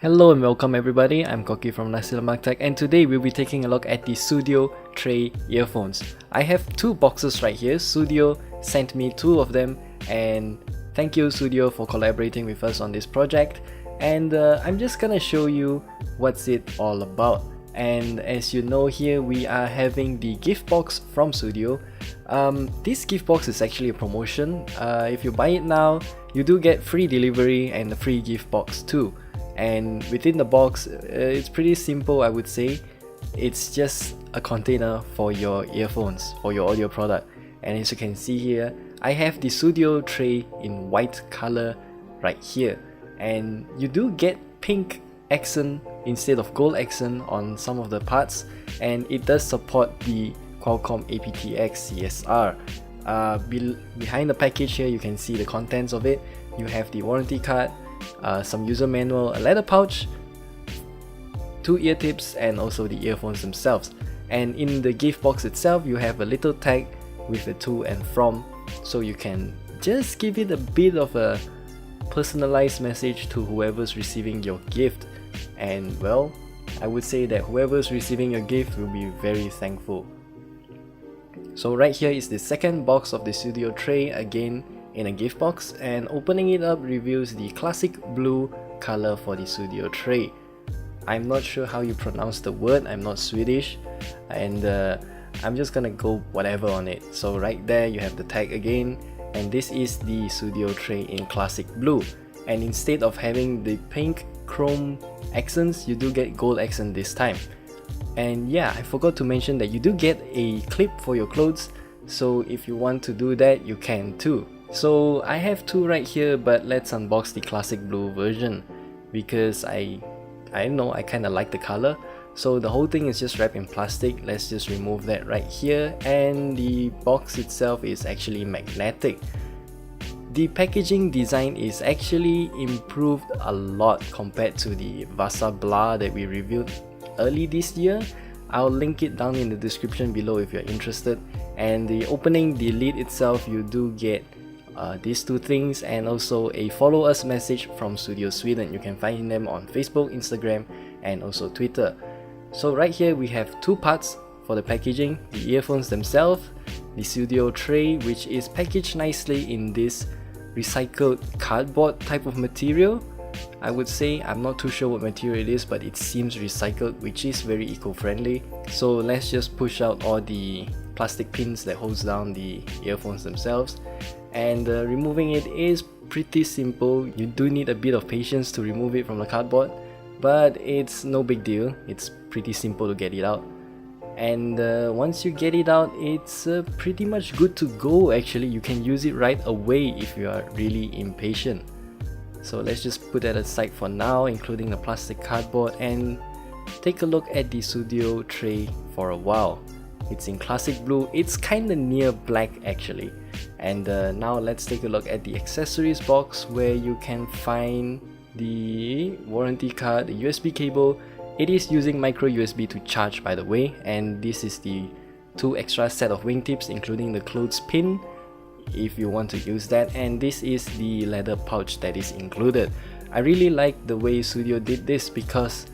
Hello and welcome everybody, I'm Kok Kee from Nasi Lemak Tech, and today we'll be taking a look at the Sudio TRE earphones. I have two boxes right here. Sudio sent me two of them, and thank you Sudio for collaborating with us on this project. And I'm just gonna show you what's it all about. And as you know, here we are having the gift box from Sudio. This gift box is actually a promotion. If you buy it now, you do get free delivery and a free gift box too. And within the box, it's pretty simple, I would say. It's just a container for your earphones, for your audio product. And as you can see here, I have the Sudio TRE in white color right here. And you do get pink accent instead of gold accent on some of the parts. And it does support the Qualcomm aptX CSR. Behind the package here, you can see the contents of it. You have the warranty card, some user manual, a leather pouch, two ear tips, and also the earphones themselves. And in the gift box itself, you have a little tag with a to and from, so you can just give it a bit of a personalized message to whoever's receiving your gift. And well, I would say that whoever's receiving your gift will be very thankful. So right here is the second box of the Sudio TRE, again in a gift box, and opening it up reveals the classic blue color for the Sudio TRE. I'm not sure how you pronounce the word, I'm not Swedish, and I'm just gonna go whatever on it. So right there you have the tag again, and this is the Sudio TRE in classic blue. And instead of having the pink chrome accents, you do get gold accent this time. And yeah, I forgot to mention that you do get a clip for your clothes, so if you want to do that, you can too. So I have two right here, but let's unbox the classic blue version because I know I kind of like the color. So the whole thing is just wrapped in plastic. Let's just remove that right here, and the box itself is actually magnetic. The packaging design is actually improved a lot compared to the Vasa Bla that we reviewed early this year. I'll link it down in the description below if you're interested. And the opening, the lid itself, you do get these two things, and also a follow us message from Sudio Sweden. You can find them on Facebook, Instagram, and also Twitter. So right here we have two parts for the packaging: the earphones themselves, the Sudio TRE, which is packaged nicely in this recycled cardboard type of material. I would say, I'm not too sure what material it is, but it seems recycled, which is very eco-friendly. So let's just push out all the plastic pins that holds down the earphones themselves. And removing it is pretty simple. You do need a bit of patience to remove it from the cardboard, but it's no big deal. It's pretty simple to get it out. And once you get it out, it's pretty much good to go. Actually, you can use it right away if you are really impatient. So let's just put that aside for now, including the plastic cardboard, and take a look at the Sudio TRE for a while. It's in classic blue. It's kinda near black actually. And now let's take a look at the accessories box, where you can find the warranty card, the USB cable. It is using micro USB to charge, by the way, and this is the two extra set of wingtips, including the clothes pin if you want to use that, and this is the leather pouch that is included. I really like the way Sudio did this, because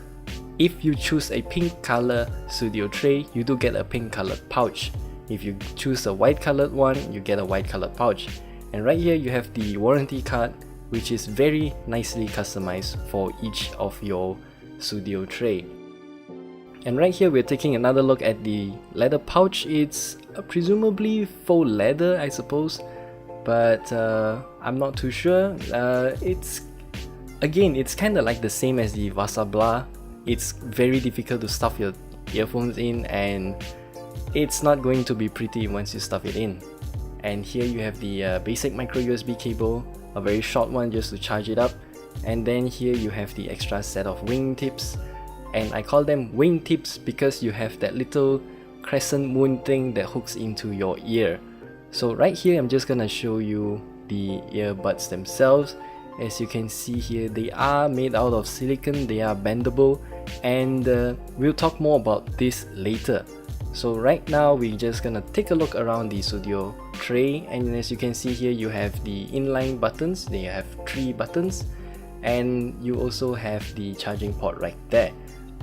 if you choose a pink color Sudio TRE, you do get a pink colored pouch. If you choose a white colored one, you get a white colored pouch. And right here you have the warranty card, which is very nicely customized for each of your Sudio TRE. And right here we're taking another look at the leather pouch. It's presumably faux leather, I suppose, but I'm not too sure. It's kind of like the same as the Vasa Bla. It's very difficult to stuff your earphones in, and it's not going to be pretty once you stuff it in. And here you have the basic micro USB cable, a very short one just to charge it up. And then here you have the extra set of wing tips, and I call them wing tips because you have that little crescent moon thing that hooks into your ear. So right here I'm just gonna show you the earbuds themselves. As you can see here, they are made out of silicone, they are bendable, and we'll talk more about this later. So right now we're just gonna take a look around the Sudio TRE, and as you can see here, you have the inline buttons. They have 3 buttons, and you also have the charging port right there.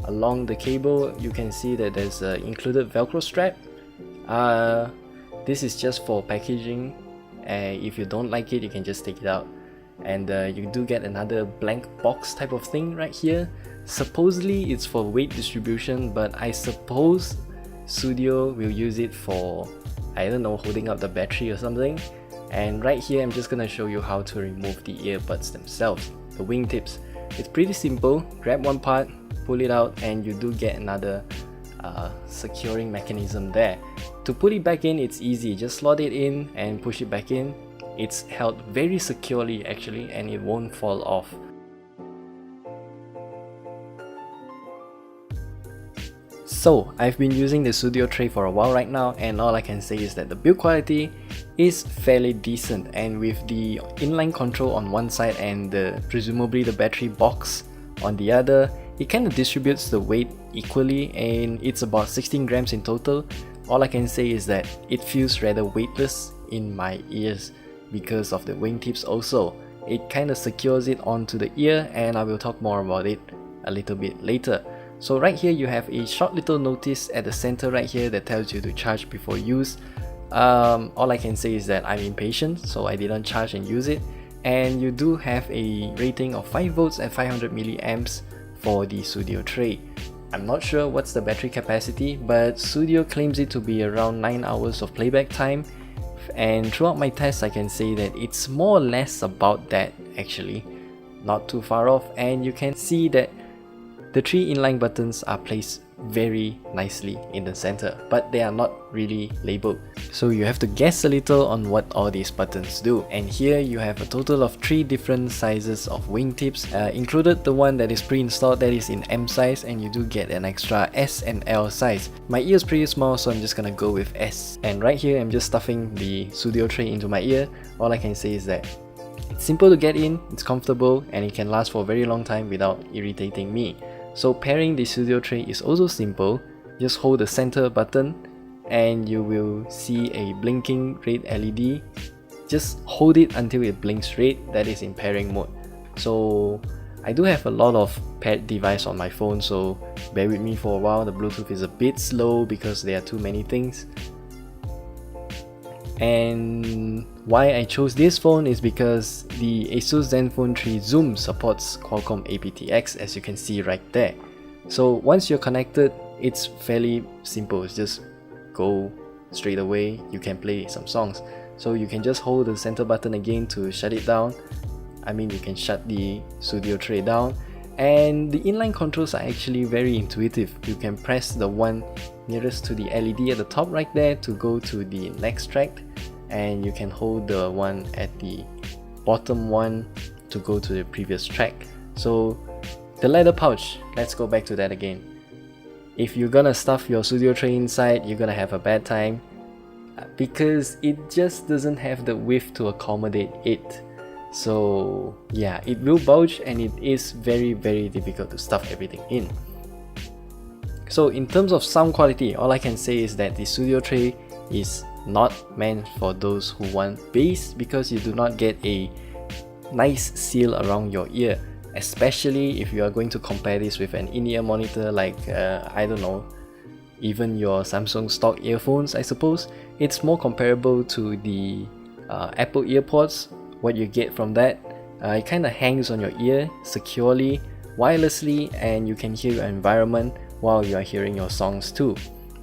Along the cable you can see that there's an included velcro strap. This is just for packaging. If you don't like it, you can just take it out. And you do get another blank box type of thing right here. Supposedly it's for weight distribution, but I suppose Sudio will use it for, I don't know, holding up the battery or something. And right here I'm just gonna show you how to remove the earbuds themselves, the wingtips. It's pretty simple. Grab one part, pull it out, and you do get another securing mechanism there. To put it back in, it's easy. Just slot it in and push it back in. It's held very securely actually, and it won't fall off. So I've been using the Sudio tray for a while right now, and all I can say is that the build quality is fairly decent, and with the inline control on one side and presumably the battery box on the other, it kind of distributes the weight equally, and it's about 16 grams in total. All I can say is that it feels rather weightless in my ears because of the wingtips also. It kind of secures it onto the ear, and I will talk more about it a little bit later. So right here you have a short little notice at the center right here that tells you to charge before use. All I can say is that I'm impatient, so I didn't charge and use it. And you do have a rating of 5 volts at 500 milliamps for the Sudio tray. I'm not sure what's the battery capacity, but Sudio claims it to be around 9 hours of playback time. And throughout my tests I can say that it's more or less about that actually, not too far off. And you can see that the 3 inline buttons are placed very nicely in the center, but they are not really labeled, so you have to guess a little on what all these buttons do. And here you have a total of 3 different sizes of wingtips, included the one that is pre-installed that is in M size, and you do get an extra S and L size. My ear is pretty small, so I'm just gonna go with S. And right here I'm just stuffing the Sudio tray into my ear. All I can say is that it's simple to get in, it's comfortable, and it can last for a very long time without irritating me. So pairing the Sudio tray is also simple. Just hold the center button and you will see a blinking red LED. Just hold it until it blinks red, that is in pairing mode. So I do have a lot of paired device on my phone, so bear with me for a while. The Bluetooth is a bit slow because there are too many things. And why I chose this phone is because the Asus Zenfone 3 Zoom supports Qualcomm aptX, as you can see right there. So once you're connected, it's fairly simple. It's just go straight away. You can play some songs. So you can just hold the center button again to shut it down. I mean, you can shut the Sudio tray down. And the inline controls are actually very intuitive. You can press the one nearest to the LED at the top right there to go to the next track, and you can hold the one at the bottom one to go to the previous track. So the leather pouch, let's go back to that again. If you're gonna stuff your Sudio tray inside, you're gonna have a bad time because it just doesn't have the width to accommodate it. So yeah, it will bulge, and it is very difficult to stuff everything in. So in terms of sound quality, all I can say is that the Sudio tray is not meant for those who want bass, because you do not get a nice seal around your ear, especially if you are going to compare this with an in-ear monitor like I don't know, even your Samsung stock earphones. I suppose it's more comparable to the Apple earpods. What you get from that, it kind of hangs on your ear securely, wirelessly, and you can hear your environment while you are hearing your songs too.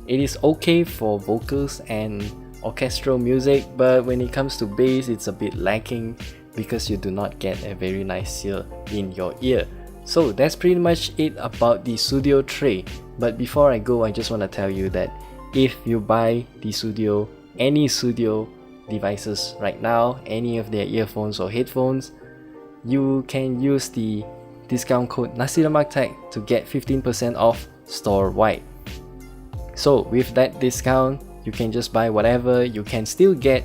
It is okay for vocals and orchestral music, but when it comes to bass, it's a bit lacking because you do not get a very nice seal in your ear. So that's pretty much it about the Sudio tray. But before I go, I just want to tell you that if you buy the Sudio, any Sudio devices right now, any of their earphones or headphones, you can use the discount code NasiLemakTech to get 15% off store-wide. So with that discount, you can just buy whatever. You can still get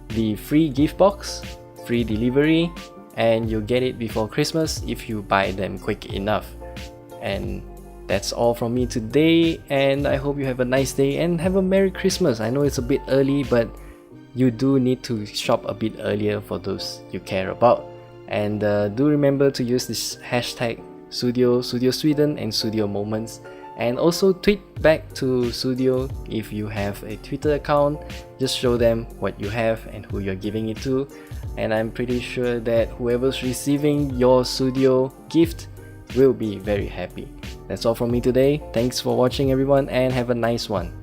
the free gift box, free delivery, and you'll get it before Christmas if you buy them quick enough. And that's all from me today, and I hope you have a nice day and have a Merry Christmas. I know it's a bit early, but you do need to shop a bit earlier for those you care about. And do remember to use this hashtag Sudio Sweden, and Sudio Moments. And also tweet back to Sudio if you have a Twitter account. Just show them what you have and who you're giving it to. And I'm pretty sure that whoever's receiving your Sudio gift will be very happy. That's all from me today. Thanks for watching everyone, and have a nice one.